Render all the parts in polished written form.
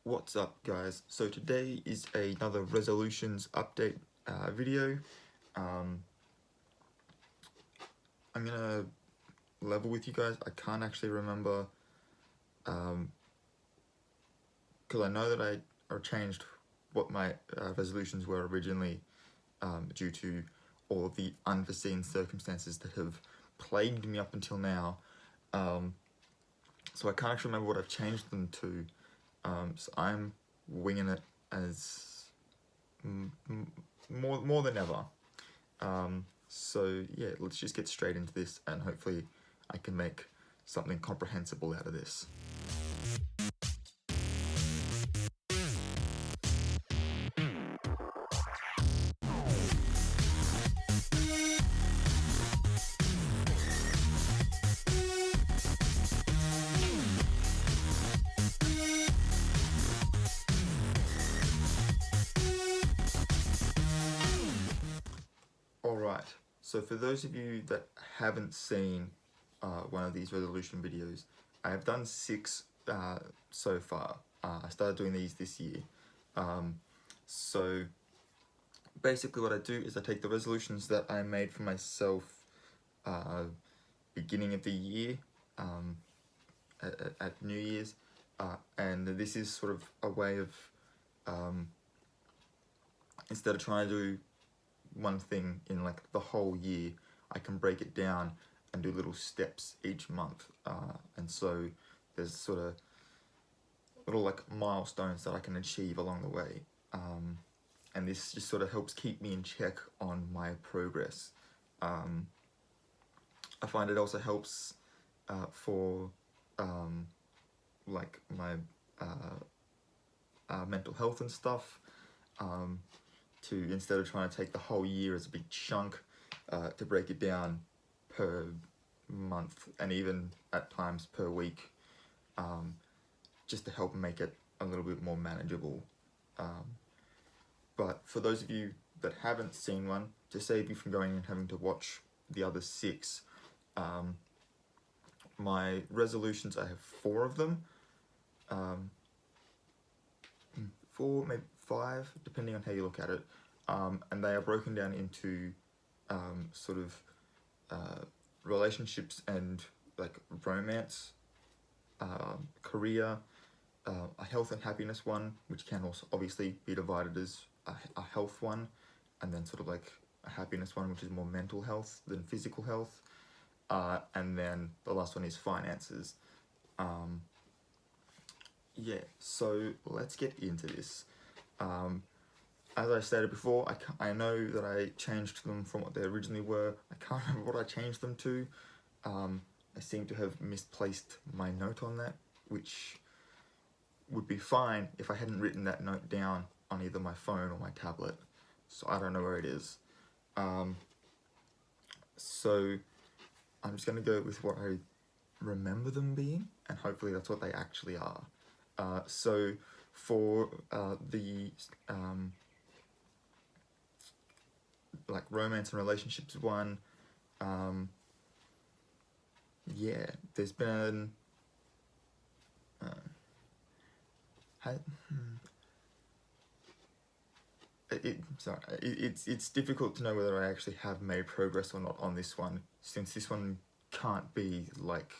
What's up, guys? So today is another resolutions update video. Um, I'm gonna level with you guys. I can't actually remember because I know that I changed what my resolutions were originally due to all of the unforeseen circumstances that have plagued me up until now. So I can't actually remember what I've changed them to. So I'm winging it as more than ever. So yeah, let's just get straight into this, and hopefully I can make something comprehensible out of this. Alright, so for those of you that haven't seen one of these resolution videos, I have done 6 so far. I started doing these this year. So basically what I do is I take the resolutions that I made for myself beginning of the year, at New Year's, and this is sort of a way of, instead of trying to do one thing in like the whole year, I can break it down and do little steps each month, and so there's sort of little like milestones that I can achieve along the way, and this just sort of helps keep me in check on my progress. I find it also helps for like my mental health and stuff, to, instead of trying to take the whole year as a big chunk, to break it down per month and even at times per week, just to help make it a little bit more manageable. But for those of you that haven't seen one, to save you from going and having to watch the other 6, my resolutions, I have 4 of them, 4, maybe 5, depending on how you look at it, and they are broken down into sort of relationships and like romance, career, a health and happiness one, which can also obviously be divided as a health one, and then sort of like a happiness one, which is more mental health than physical health, and then the last one is finances. Yeah, so let's get into this. As I stated before, I know that I changed them from what they originally were. I can't remember what I changed them to. I seem to have misplaced my note on that, which would be fine if I hadn't written that note down on either my phone or my tablet. So I don't know where it is. So I'm just going to go with what I remember them being, and hopefully that's what they actually are. So for the like romance and relationships one, yeah, there's been it's difficult to know whether I actually have made progress or not on this one, since this one can't be like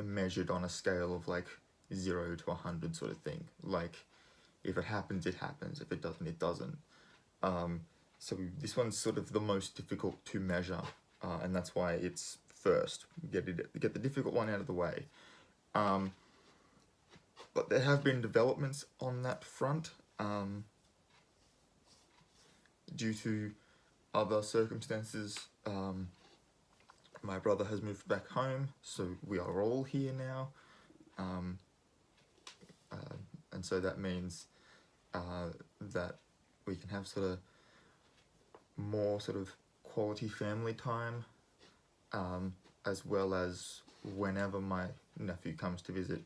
measured on a scale of like 0 to 100 sort of thing. Like, if it happens, it happens. If it doesn't, it doesn't. So this one's sort of the most difficult to measure, and that's why it's first. Get the difficult one out of the way. But there have been developments on that front, due to other circumstances. My brother has moved back home, so we are all here now, and so that means that we can have sort of more sort of quality family time, as well as whenever my nephew comes to visit,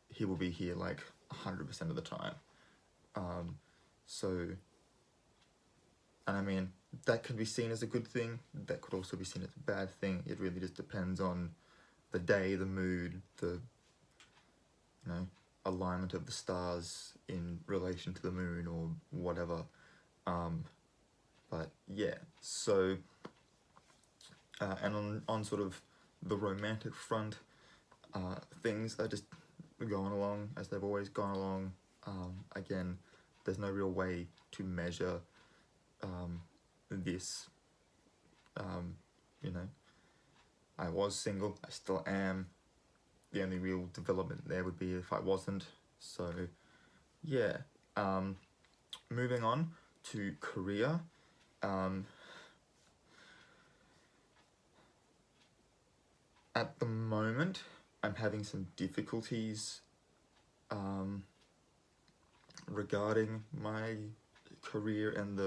he will be here like 100% of the time. So, and I mean, that could be seen as a good thing, that could also be seen as a bad thing. It really just depends on the day, the mood, the, you know, alignment of the stars in relation to the moon or whatever. But yeah, so and on sort of the romantic front, things are just going along as they've always gone along. Again, there's no real way to measure this. You know, I was single, I still am. The only real development there would be if I wasn't. So yeah, moving on to career. At the moment, I'm having some difficulties regarding my career, and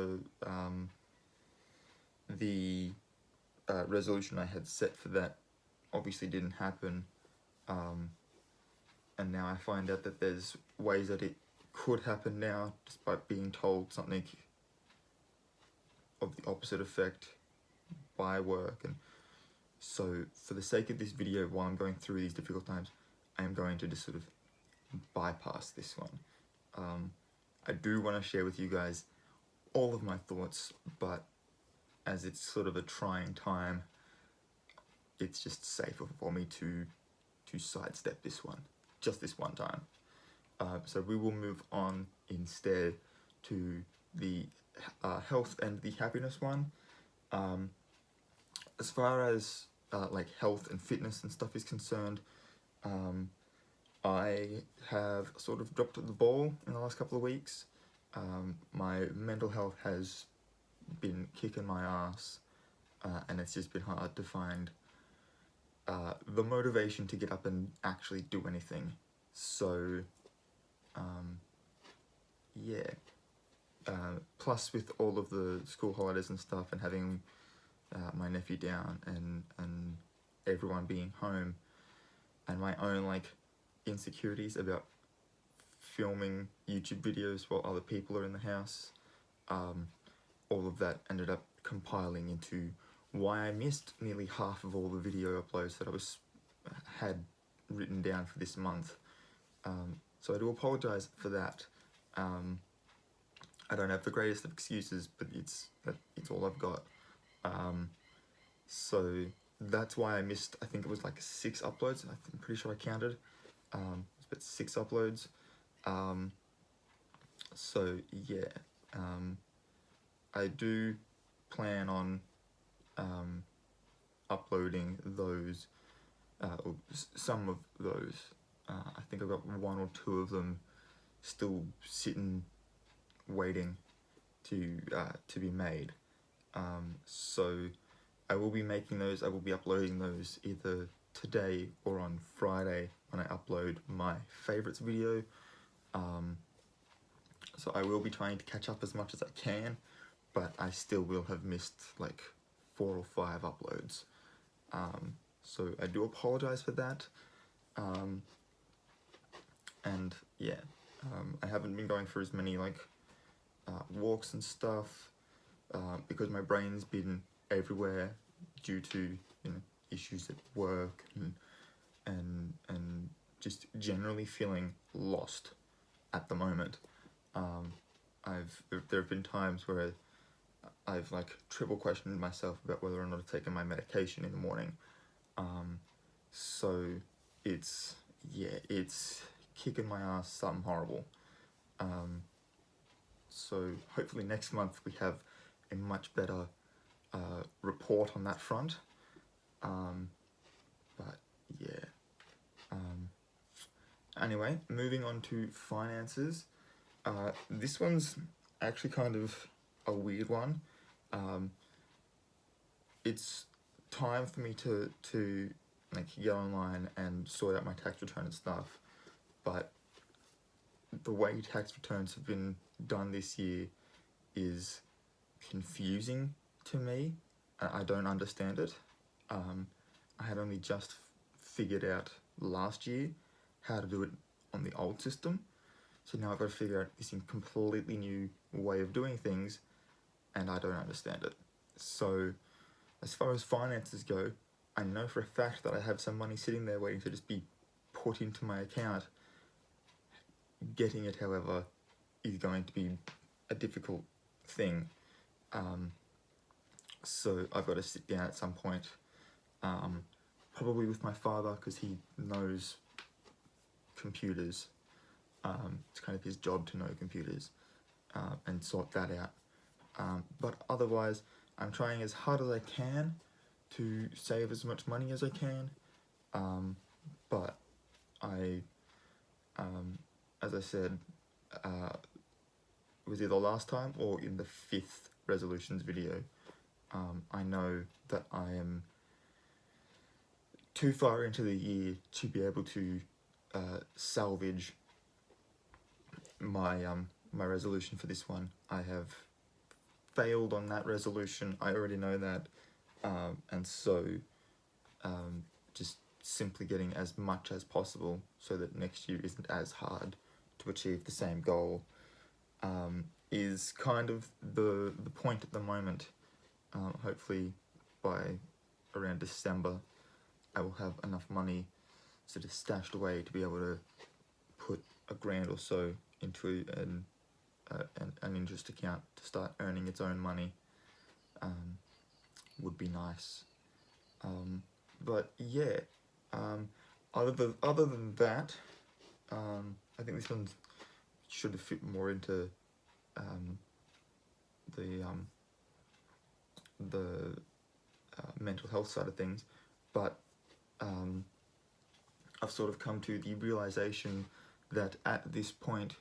the resolution I had set for that obviously didn't happen, and now I find out that there's ways that it could happen now, despite being told something of the opposite effect by work. And so for the sake of this video, while I'm going through these difficult times, I am going to just sort of bypass this one. I do want to share with you guys all of my thoughts, but as it's sort of a trying time, it's just safer for me to sidestep this one, just this one time. So we will move on instead to the health and the happiness one. As far as like health and fitness and stuff is concerned, I have sort of dropped the ball in the last couple of weeks. My mental health has been kicking my ass, and it's just been hard to find the motivation to get up and actually do anything. So yeah, plus with all of the school holidays and stuff, and having my nephew down, and everyone being home, and my own like insecurities about filming YouTube videos while other people are in the house, all of that ended up compiling into why I missed nearly half of all the video uploads that I had written down for this month. So I do apologise for that. I don't have the greatest of excuses, but it's all I've got. So that's why I missed, I think it was like 6 uploads, I'm pretty sure I counted. It's about 6 uploads. So yeah, I do plan on uploading those, or some of those. I think I've got 1 or 2 of them still sitting, waiting to be made. So I will be making those, I will be uploading those either today or on Friday when I upload my favourites video. So I will be trying to catch up as much as I can, but I still will have missed like 4 or 5 uploads. So I do apologise for that. And yeah, I haven't been going for as many like walks and stuff, because my brain's been everywhere due to, you know, issues at work and just generally feeling lost at the moment. There have been times where I've like triple questioned myself about whether or not I've taken my medication in the morning. So it's kicking my ass something horrible. So hopefully next month we have a much better report on that front. But yeah. Anyway, moving on to finances. This one's actually kind of a weird one. It's time for me to like get online and sort out my tax return and stuff, but the way tax returns have been done this year is confusing to me. I don't understand it. I had only just figured out last year how to do it on the old system, so now I've got to figure out this completely new way of doing things, and I don't understand it. So as far as finances go, I know for a fact that I have some money sitting there waiting to just be put into my account. Getting it, however, is going to be a difficult thing. So I've got to sit down at some point, probably with my father, because he knows computers. It's kind of his job to know computers, and sort that out. But otherwise, I'm trying as hard as I can to save as much money as I can. But I, as I said, it was either last time or in the 5th resolutions video, I know that I am too far into the year to be able to salvage my my resolution for this one. I have failed on that resolution, I already know that, and so just simply getting as much as possible so that next year isn't as hard to achieve the same goal is kind of the point at the moment. Hopefully by around December I will have enough money sort of stashed away to be able to put $1,000 or so into an interest account to start earning its own money. Would be nice. But yeah, other than that, I think this one should have fit more into the mental health side of things, but I've sort of come to the realization that at this point,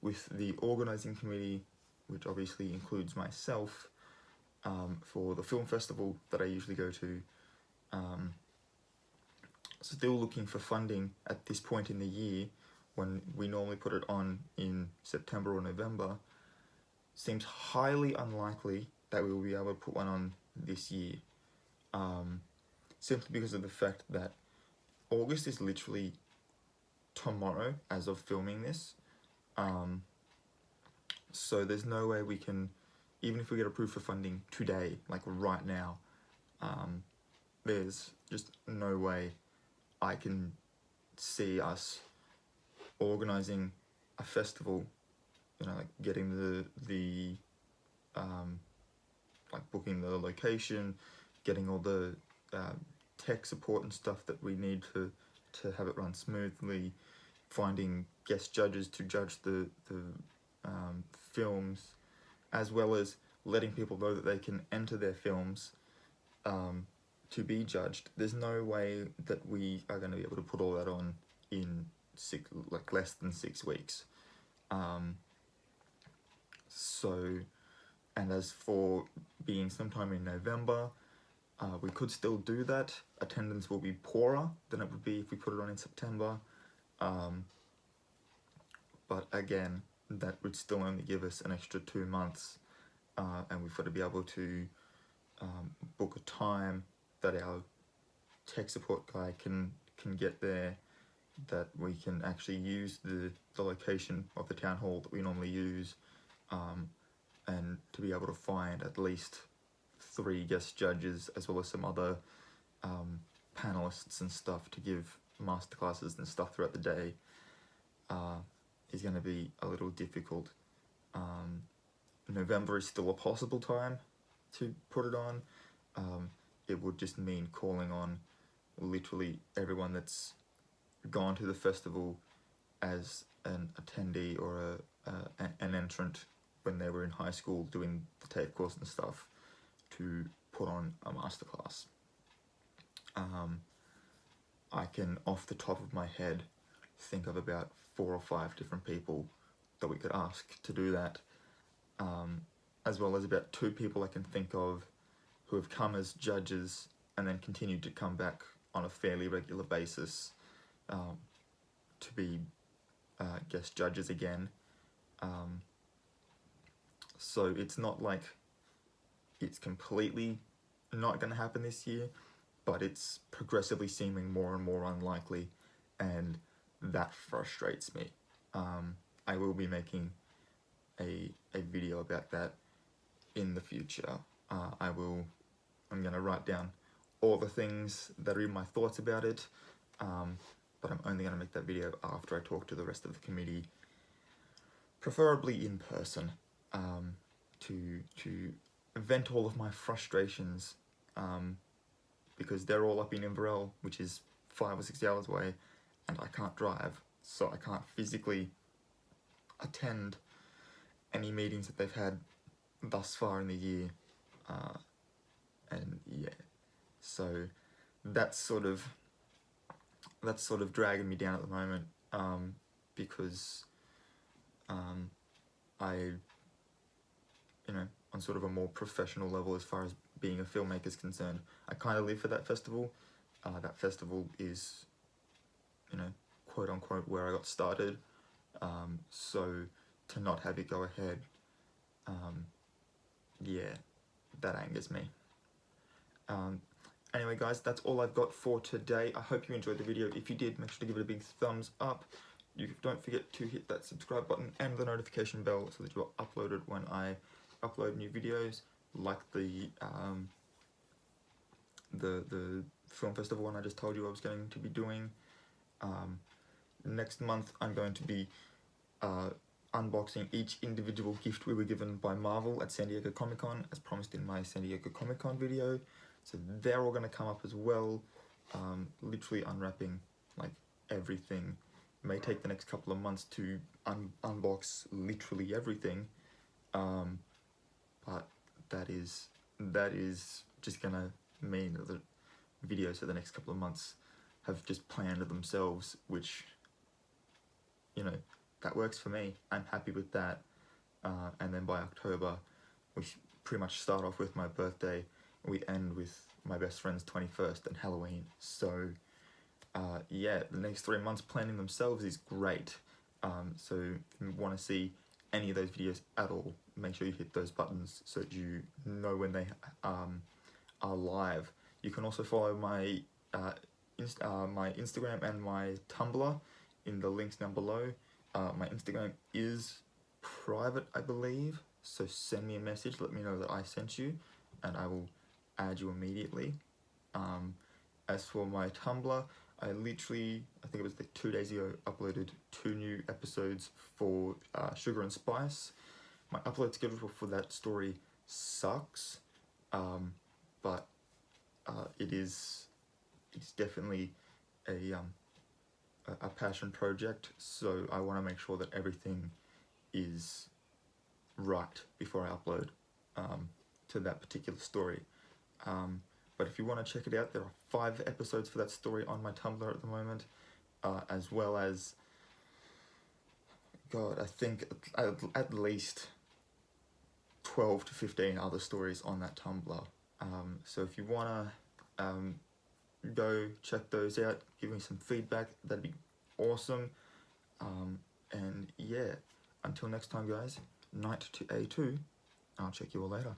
with the organising committee, which obviously includes myself, for the film festival that I usually go to, still looking for funding at this point in the year, when we normally put it on in September or November, seems highly unlikely that we will be able to put one on this year, simply because of the fact that August is literally tomorrow as of filming this. So there's no way we can, even if we get approved for funding today, like right now, there's just no way I can see us organising a festival, you know, like getting the like booking the location, getting all the tech support and stuff that we need to have it run smoothly, finding guest judges to judge the films, as well as letting people know that they can enter their films to be judged. There's no way that we are going to be able to put all that on in less than 6 weeks. So, and as for being sometime in November, we could still do that. Attendance will be poorer than it would be if we put it on in September. But again, that would still only give us an extra 2 months, and we've got to be able to book a time that our tech support guy can get there, that we can actually use the location of the town hall that we normally use, and to be able to find at least 3 guest judges, as well as some other panelists and stuff to give masterclasses and stuff throughout the day, is going to be a little difficult. November is still a possible time to put it on. It would just mean calling on literally everyone that's gone to the festival as an attendee or an entrant when they were in high school doing the tape course and stuff, to put on a masterclass. I can, off the top of my head, think of about 4 or 5 different people that we could ask to do that, as well as about 2 people I can think of who have come as judges and then continued to come back on a fairly regular basis to be guest judges again. So it's not like it's completely not going to happen this year, but it's progressively seeming more and more unlikely, and that frustrates me. I will be making a video about that in the future. I'm going to write down all the things that are in my thoughts about it, but I'm only going to make that video after I talk to the rest of the committee preferably in person, to vent all of my frustrations, because they're all up in Inverell, which is 5 or 6 hours away, and I can't drive, so I can't physically attend any meetings that they've had thus far in the year, and yeah, so that's sort of dragging me down at the moment, because I, you know, on sort of a more professional level as far as being a filmmaker is concerned, I kind of live for that festival. That festival is, you know, quote unquote where I got started, so to not have it go ahead, yeah, that angers me. Anyway guys, that's all I've got for today. I hope you enjoyed the video. If you did, make sure to give it a big thumbs up. You don't forget to hit that subscribe button and the notification bell so that you are uploaded when I upload new videos, like the film festival one I just told you I was going to be doing. Next month I'm going to be unboxing each individual gift we were given by Marvel at San Diego Comic-Con, as promised in my San Diego Comic-Con video. So they're all going to come up as well, literally unwrapping like everything. It may take the next couple of months to unbox literally everything, but that is just going to mean that the videos for the next couple of months have just planned themselves, which, you know, that works for me. I'm happy with that. And then by October, we pretty much start off with my birthday. We end with my best friend's 21st and Halloween. So, yeah, the next 3 months planning themselves is great. So if you want to see any of those videos at all, make sure you hit those buttons so that you know when they are live. You can also follow my my Instagram and my Tumblr in the links down below. My Instagram is private, I believe, so send me a message, let me know that I sent you, and I will add you immediately. As for my Tumblr, I literally, I think it was like 2 days ago, uploaded 2 new episodes for Sugar and Spice. My upload schedule for that story sucks, but it's definitely a passion project, so I want to make sure that everything is right before I upload to that particular story. But if you want to check it out, there are 5 episodes for that story on my Tumblr at the moment, as well as, God, I think at least 12 to 15 other stories on that Tumblr. So if you want to go check those out, give me some feedback, that'd be awesome. And yeah, until next time guys, night to A2, I'll check you all later.